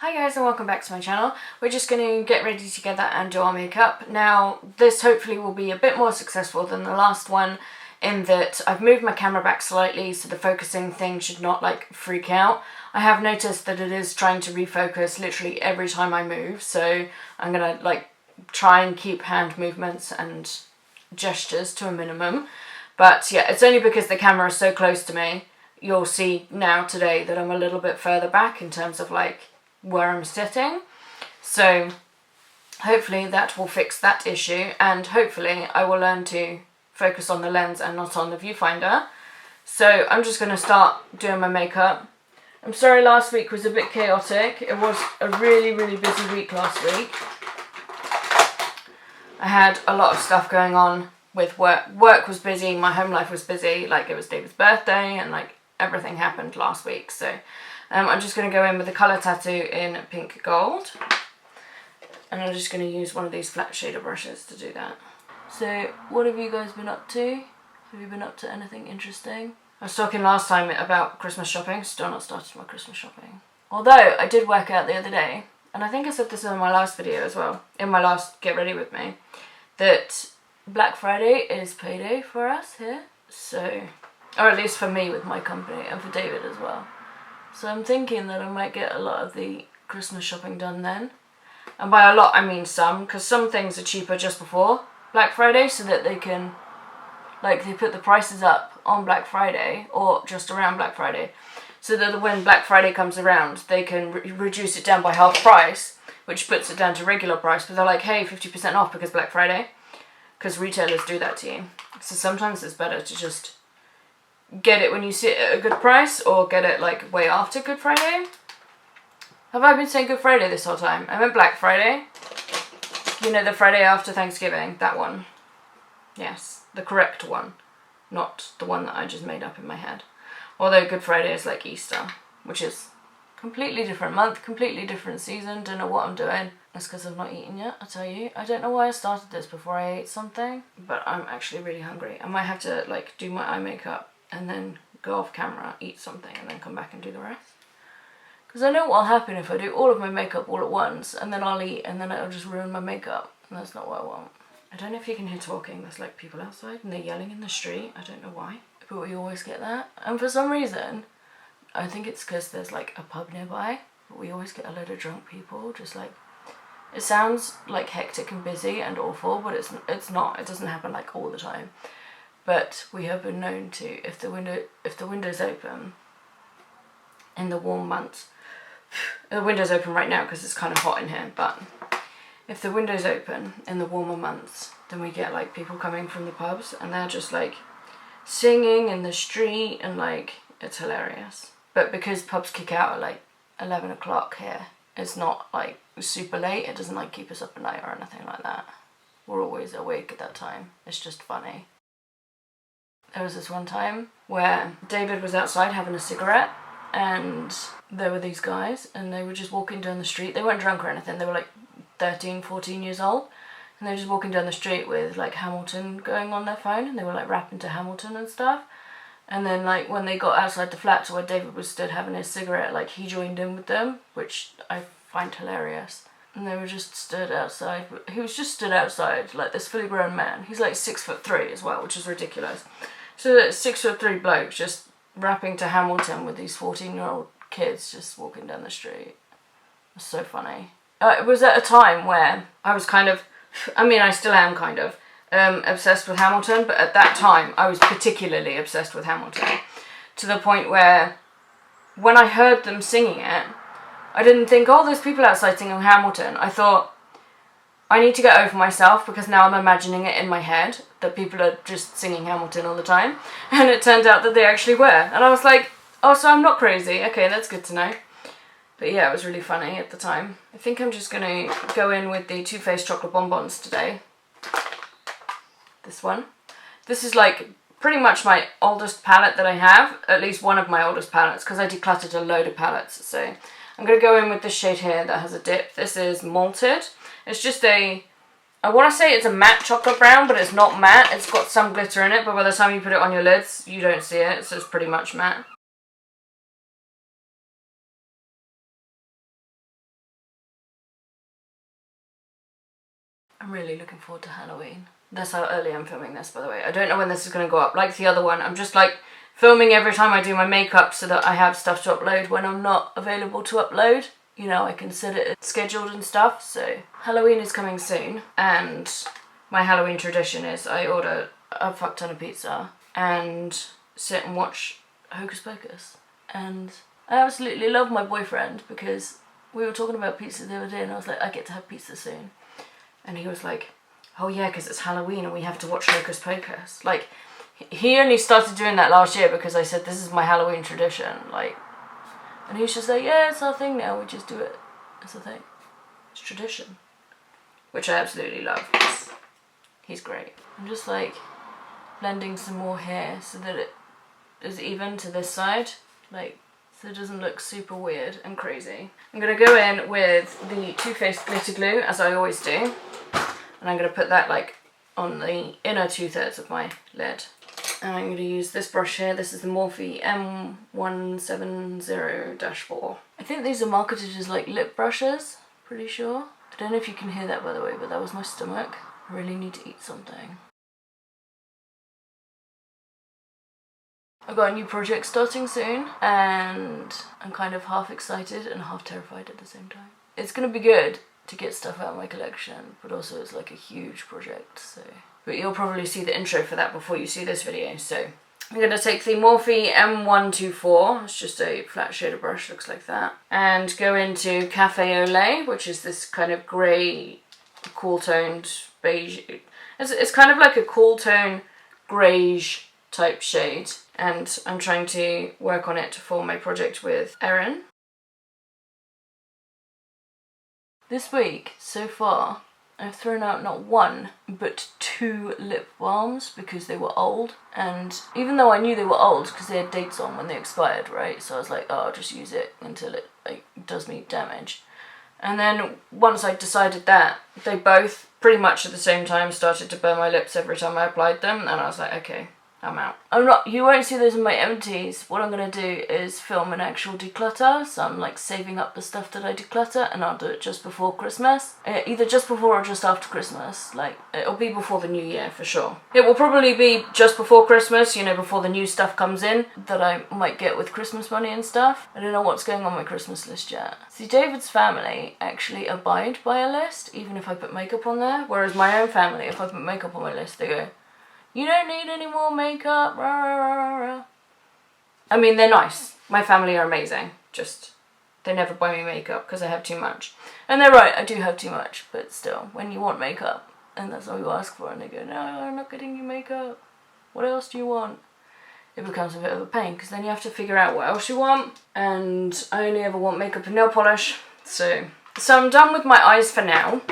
Hi guys and welcome back to my channel. We're just going to get ready together and do our makeup. Now this hopefully will be a bit more successful than the last one in that I've moved my camera back slightly so the focusing thing should not like freak out. I have noticed that it is trying to refocus literally every time I move, so I'm going to like try and keep hand movements and gestures to a minimum. But yeah, it's only because the camera is so close to me. You'll see now today that I'm a little bit further back in terms of like where I'm sitting, so hopefully that will fix that issue, and hopefully I will learn to focus on the lens and not on the viewfinder. So I'm just going to start doing my makeup. I'm sorry last week was a bit chaotic. It was a really busy week last week. I had a lot of stuff going on with work. Work was busy, my home life was busy, like it was David's birthday and like everything happened last week, so I'm just going to go in with the colour tattoo in pink gold, and I'm just going to use one of these flat shader brushes to do that. So what have you guys been up to? Have you been up to anything interesting? I was talking last time about Christmas shopping, still not started my Christmas shopping. Although I did work out the other day, and I think I said this in my last video as well, in my last Get Ready With Me, that Black Friday is payday for us here, so, or at least for me with my company and for David as well. So I'm thinking that I might get a lot of the Christmas shopping done then. And by a lot I mean some, because some things are cheaper just before Black Friday so that they can, like they put the prices up on Black Friday or just around Black Friday, so that when Black Friday comes around they can reduce it down by half price, which puts it down to regular price, but they're like, hey, 50% off because Black Friday, because retailers do that to you. So sometimes it's better to just get it when you see it at a good price, or get it like way after Good Friday. Have I been saying Good Friday this whole time? I meant Black Friday. You know, the Friday after Thanksgiving, that one. Yes, the correct one, not the one that I just made up in my head. Although Good Friday is like Easter, which is completely different month, completely different season, don't know what I'm doing. That's because I've not eaten yet, I tell you. I don't know why I started this before I ate something, but I'm actually really hungry. I might have to like do my eye makeup and then go off camera, eat something, and then come back and do the rest. Because I know what'll happen if I do all of my makeup all at once, and then I'll eat, and then it'll just ruin my makeup, and that's not what I want. I don't know if you can hear talking, there's like people outside, and they're yelling in the street, I don't know why, but we always get that. And for some reason, I think it's because there's like a pub nearby, but we always get a load of drunk people, just like, it sounds like hectic and busy and awful, but it's not, it doesn't happen like all the time. But we have been known to, if the window's open in the warm months, the window's open right now because it's kind of hot in here, but if the window's open in the warmer months, then we get like people coming from the pubs and they're just like singing in the street, and like it's hilarious. But because pubs kick out at like 11 o'clock here, it's not like super late, it doesn't like keep us up at night or anything like that. We're always awake at that time, it's just funny. There was this one time where David was outside having a cigarette, and there were these guys, and they were just walking down the street. They weren't drunk or anything, they were like 13, 14 years old, and they were just walking down the street with like Hamilton going on their phone, and they were like rapping to Hamilton and stuff. And then like when they got outside the flat to where David was stood having his cigarette, like he joined in with them, which I find hilarious. And they were just stood outside. He was just stood outside, like this fully grown man. He's like 6'3" as well, which is ridiculous. So that 6'3" bloke just rapping to Hamilton with these 14-year-old kids just walking down the street. It's so funny. It was at a time where I was kind of, I mean I still am kind of, obsessed with Hamilton, but at that time I was particularly obsessed with Hamilton. To the point where when I heard them singing it, I didn't think, oh, there's people outside singing Hamilton. I thought, I need to get over myself because now I'm imagining it in my head that people are just singing Hamilton all the time. And it turned out that they actually were. And I was like, oh, so I'm not crazy. Okay, that's good to know. But yeah, it was really funny at the time. I think I'm just going to go in with the Too Faced chocolate bonbons today. This one. This is like pretty much my oldest palette that I have. At least one of my oldest palettes, because I decluttered a load of palettes. So I'm going to go in with this shade here that has a dip. This is Malted. It's just a, I want to say it's a matte chocolate brown, but it's not matte. It's got some glitter in it, but by the time you put it on your lids, you don't see it, so it's pretty much matte. I'm really looking forward to Halloween. That's how early I'm filming this, by the way. I don't know when this is going to go up. Like the other one, I'm just like filming every time I do my makeup so that I have stuff to upload when I'm not available to upload. You know, I can set it scheduled and stuff. So Halloween is coming soon, and my Halloween tradition is I order a fuck ton of pizza and sit and watch Hocus Pocus. And I absolutely love my boyfriend because we were talking about pizza the other day and I was like, I get to have pizza soon. And he was like, oh yeah, because it's Halloween and we have to watch Hocus Pocus. Like, he only started doing that last year because I said, this is my Halloween tradition. Like, and he was just like, yeah, it's our thing now, we just do it. It's a thing. It's tradition. Which I absolutely love. He's great. I'm just like blending some more hair so that it is even to this side. Like, so it doesn't look super weird and crazy. I'm going to go in with the Too Faced glitter glue, as I always do. And I'm going to put that like on the inner 2/3 of my lid. And I'm going to use this brush here. This is the Morphe M170-4. I think these are marketed as like lip brushes, pretty sure. I don't know if you can hear that, by the way, but that was my stomach. I really need to eat something. I've got a new project starting soon, and I'm kind of half excited and half terrified at the same time. It's going to be good to get stuff out of my collection, but also it's like a huge project, so. But you'll probably see the intro for that before you see this video, so. I'm going to take the Morphe M124, it's just a flat shader brush, looks like that, and go into Cafe au Lait, which is this kind of grey, cool-toned beige. It's kind of like a cool-tone greige type shade, and I'm trying to work on it for my project with Erin. This week, so far, I've thrown out not one, but 2 lip balms because they were old. And even though I knew they were old because they had dates on when they expired, right? So I was like, oh, I'll just use it until it like does me damage. And then once I decided that, they both pretty much at the same time started to burn my lips every time I applied them. And I was like, okay, I'm out. You won't see those in my empties. What I'm going to do is film an actual declutter. So I'm like saving up the stuff that I declutter, and I'll do it just before Christmas. Either just before or just after Christmas. Like, it'll be before the new year for sure. It will probably be just before Christmas, you know, before the new stuff comes in that I might get with Christmas money and stuff. I don't know what's going on my Christmas list yet. See, David's family actually abide by a list, even if I put makeup on there. Whereas my own family, if I put makeup on my list, they go, you don't need any more makeup, rah, rah, rah, rah. I mean, they're nice. My family are amazing. Just, they never buy me makeup because I have too much. And they're right, I do have too much. But still, when you want makeup, and that's all you ask for, and they go, no, I'm not getting you makeup. What else do you want? It becomes a bit of a pain because then you have to figure out what else you want. And I only ever want makeup and nail polish. So I'm done with my eyes for now.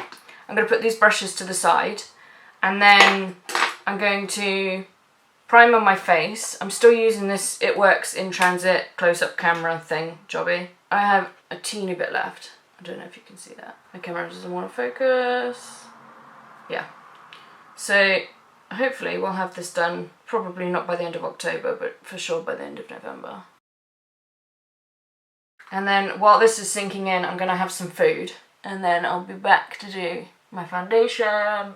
I'm going to put these brushes to the side. And then I'm going to prime on my face. I'm still using this It Works in Transit close-up camera thing, jobby. I have a teeny bit left. I don't know if you can see that. My camera doesn't want to focus. Yeah. So hopefully we'll have this done, probably not by the end of October, but for sure by the end of November. And then while this is sinking in, I'm going to have some food. And then I'll be back to do my foundation,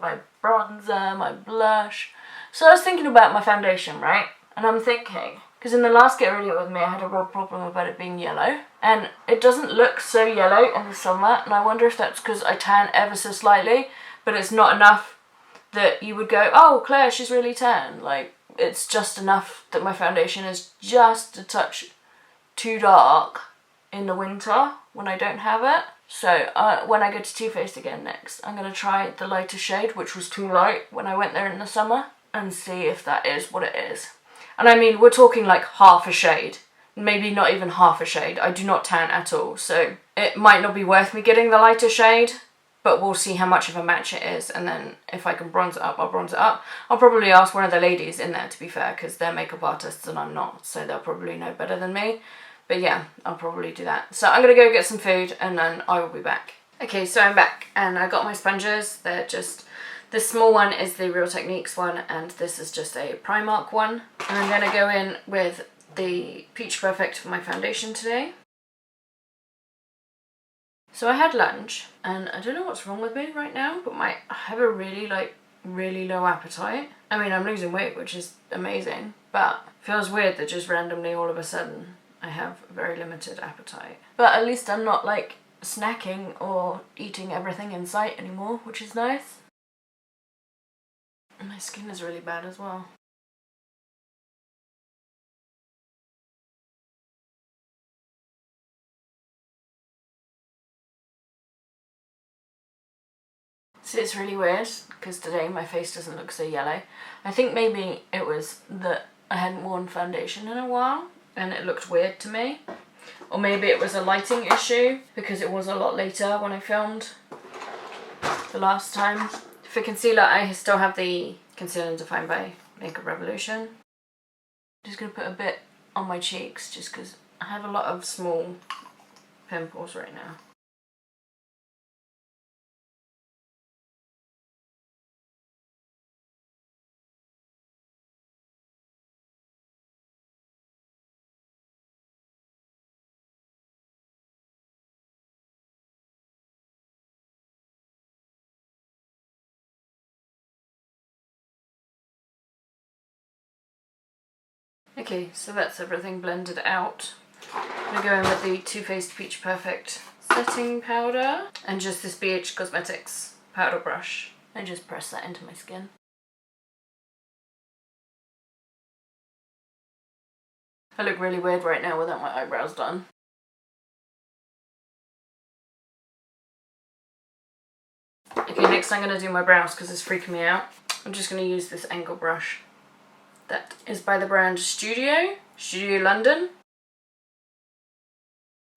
my bronzer, my blush. So I was thinking about my foundation, right? And I'm thinking, because in the last Get Ready It With Me I had a real problem about it being yellow. And it doesn't look so yellow in the summer, and I wonder if that's because I tan ever so slightly, but it's not enough that you would go, oh, Claire, she's really tan. Like, it's just enough that my foundation is just a touch too dark in the winter when I don't have it. So when I go to Too Faced again next, I'm going to try the lighter shade, which was too light when I went there in the summer, and see if that is what it is. And I mean, we're talking like half a shade, maybe not even half a shade. I do not tan at all, so it might not be worth me getting the lighter shade, but we'll see how much of a match it is, and then if I can bronze it up, I'll bronze it up. I'll probably ask one of the ladies in there, to be fair, because they're makeup artists and I'm not, so they'll probably know better than me. But yeah, I'll probably do that. So I'm going to go get some food and then I will be back. Okay, so I'm back and I got my sponges. They're just, this small one is the Real Techniques one and this is just a Primark one. And I'm going to go in with the Peach Perfect for my foundation today. So I had lunch, and I don't know what's wrong with me right now, but I have a really low appetite. I mean, I'm losing weight, which is amazing, but it feels weird that just randomly all of a sudden I have a very limited appetite. But at least I'm not like snacking or eating everything in sight anymore, which is nice. My skin is really bad as well. So it's really weird because today my face doesn't look so yellow. I think maybe it was that I hadn't worn foundation in a while and it looked weird to me. Or maybe it was a lighting issue because it was a lot later when I filmed the last time. For concealer, I still have the Conceal and Define by Makeup Revolution. I'm just going to put a bit on my cheeks just because I have a lot of small pimples right now. Okay, so that's everything blended out. I'm going to go in with the Too Faced Peach Perfect setting powder and just this BH Cosmetics powder brush and just press that into my skin. I look really weird right now without my eyebrows done. Okay, next I'm going to do my brows because it's freaking me out. I'm just going to use this angle brush that is by the brand Studio London.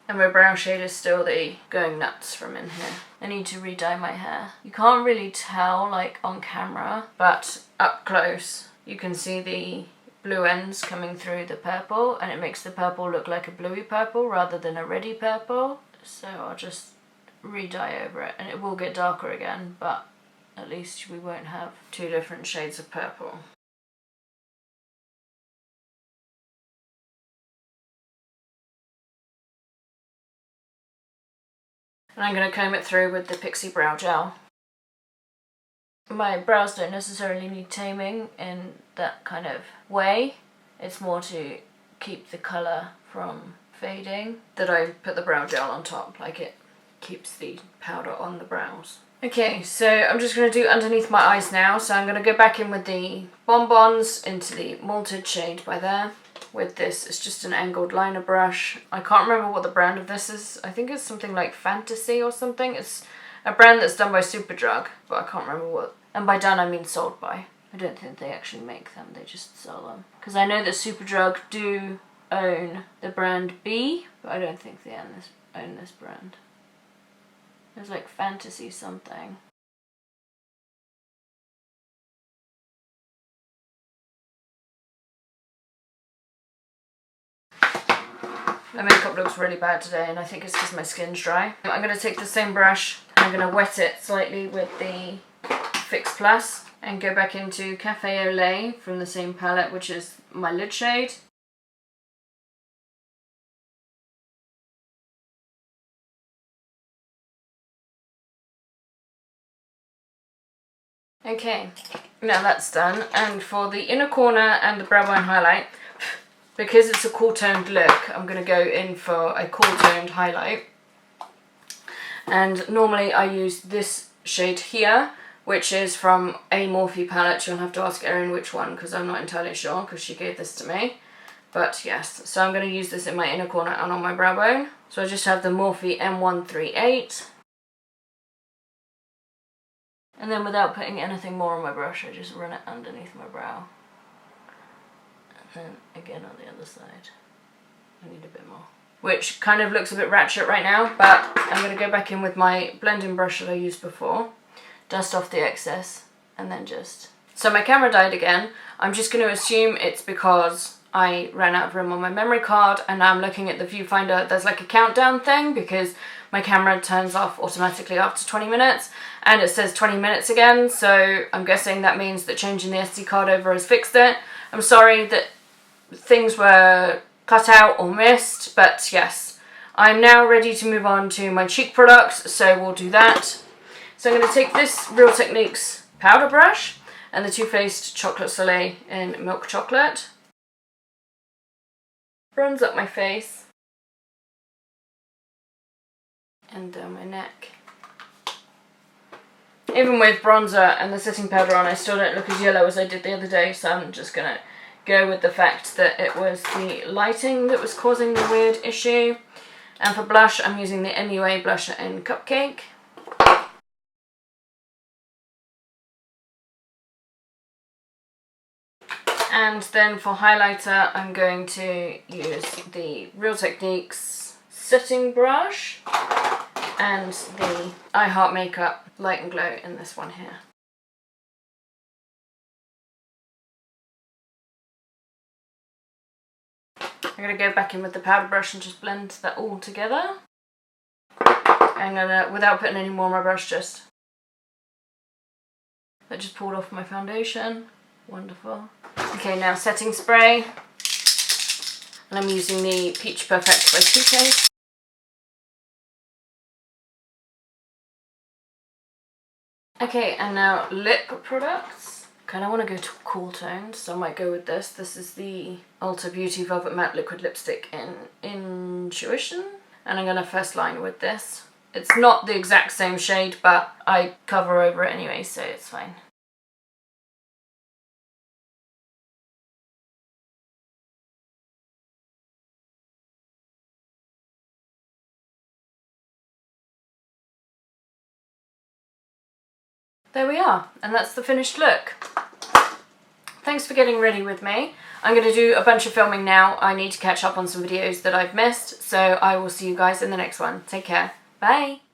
And my brow shade is still the Going Nuts from in here. I need to re-dye my hair. You can't really tell like on camera, but up close you can see the blue ends coming through the purple and it makes the purple look like a bluey purple rather than a reddy purple. So I'll just re-dye over it and it will get darker again, but at least we won't have two different shades of purple. And I'm going to comb it through with the Pixie Brow Gel. My brows don't necessarily need taming in that kind of way. It's more to keep the colour from fading that I put the brow gel on top, like it keeps the powder on the brows. Okay, so I'm just going to do underneath my eyes now. So I'm going to go back in with the Bonbons into the Malted shade by there. With this, it's just an angled liner brush. I can't remember what the brand of this is. I think it's something like Fantasy or something. It's a brand that's done by Superdrug, but I can't remember what. And by done I mean sold by. I don't think they actually make them, they just sell them. Because I know that Superdrug do own the brand B, but I don't think they own this brand. There's like Fantasy something. My makeup looks really bad today and I think it's because my skin's dry. I'm going to take the same brush, I'm going to wet it slightly with the Fix Plus and go back into Cafe au Lait from the same palette, which is my lid shade. Okay, now that's done, and for the inner corner and the brow bone highlight, because it's a cool toned look, I'm going to go in for a cool toned highlight. And normally I use this shade here, which is from a Morphe palette. You'll have to ask Erin which one because I'm not entirely sure because she gave this to me. But yes, so I'm going to use this in my inner corner and on my brow bone. So I just have the Morphe M138. And then without putting anything more on my brush, I just run it underneath my brow. And then again on the other side. I need a bit more. Which kind of looks a bit ratchet right now, but I'm going to go back in with my blending brush that I used before. Dust off the excess, and then just... So my camera died again. I'm just going to assume it's because I ran out of room on my memory card, and now I'm looking at the viewfinder. There's like a countdown thing, because my camera turns off automatically after 20 minutes, and it says 20 minutes again, so I'm guessing that means that changing the SD card over has fixed it. I'm sorry that things were cut out or missed, but yes, I'm now ready to move on to my cheek products, so we'll do that. So I'm going to take this Real Techniques powder brush and the Too Faced Chocolate Soleil in Milk Chocolate. Bronze up my face and down my neck. Even with bronzer and the setting powder on, I still don't look as yellow as I did the other day, so I'm just going to go with the fact that it was the lighting that was causing the weird issue. And for blush, I'm using the MUA blusher in Cupcake. And then for highlighter, I'm going to use the Real Techniques setting brush and the I Heart Makeup Light and Glow in this one here. I'm going to go back in with the powder brush and just blend that all together. I'm going to, without putting any more on my brush, I just pulled off my foundation. Wonderful. Okay, now setting spray. And I'm using the Peach Perfect by Too Faced. Okay, and now lip products. Kind of want to go to cool tones, so I might go with this. This is the Ulta Beauty Velvet Matte Liquid Lipstick in Intuition. And I'm going to first line with this. It's not the exact same shade, but I cover over it anyway, so it's fine. There we are, and that's the finished look. Thanks for getting ready with me. I'm going to do a bunch of filming now. I need to catch up on some videos that I've missed, so I will see you guys in the next one. Take care. Bye!